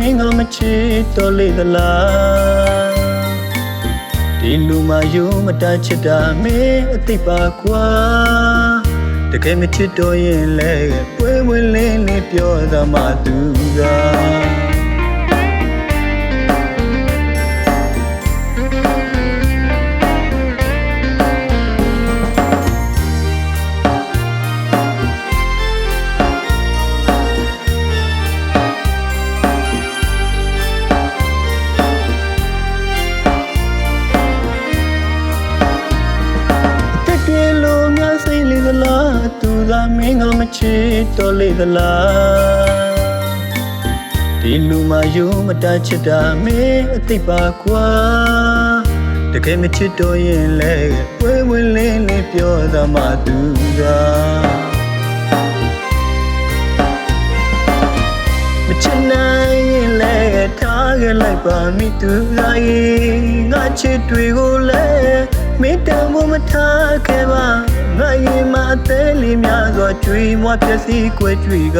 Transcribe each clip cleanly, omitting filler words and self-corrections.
င်းကမချစ်တော်လေသလားဒီလူမယုံမတချစ်တာမင်းအသိပါကွာတကယ်မချစ်တော့ရင်လဲပွဲဝင်လင်းလေးပြောသမှသူကသူသာမင်းကမချစ်တော်လေသလားဒီလူမယုံမတချစ်တာမင်းအသိပါကွာတကယ်မချစ်တော့ရင်လဲပွဲဝင်လင်းလေးပြောသမှသူကမချစ်နိုင်ရင်လဲထားခဲ့လိုက်ပါမိသူသာရင်ငါချစ်တွေကိုလဲမင်းတမ်းမထားခဲ့ပါငါရင်မအသေးလေးများစွာကျွေးမွားပြည့်စည်ကွယ်ကျွေးက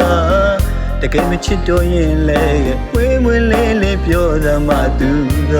တကယ်မချစ်တော့ရင်လဲဝေးမွေးလေးလေးပြောသမှသူက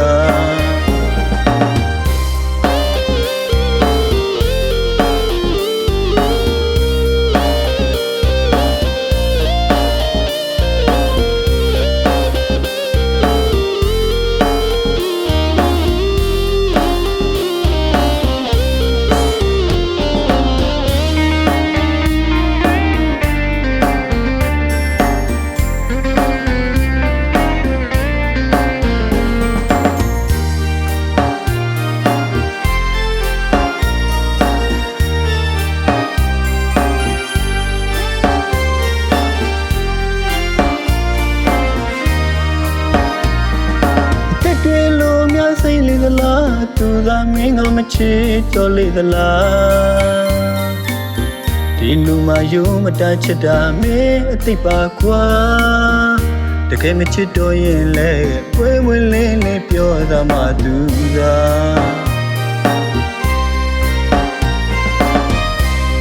စိတ်လေးသလားသူသာမင်းကမချစ်တော်လေသလားဒီလူမယုံမတချစ်တာမင်းအသိပါကွာတကယ်မချစ်တော့ရင်လဲပွဲဝင်လင်းလေးပြောသမှသူက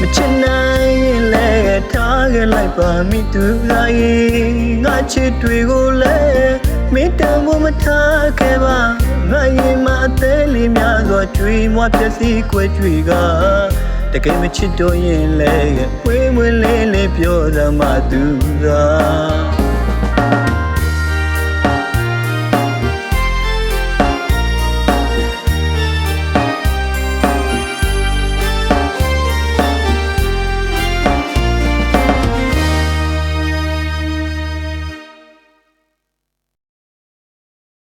မချစ်နိုင်ရင်လဲထားခဲ့လိုက်ပါမိသူသာရင်ငါချစ်တွေကိုလဲမင်းတမ်းမထားခဲ့ပါငါရင်မအသေးလေးများစွာကျွေးမွားပြည့်စည်ကွယ်ကျွေးကတကယ်မချစ်တော့ရင်လဲဝေးမွေးလေးလေးပြောသမှသူက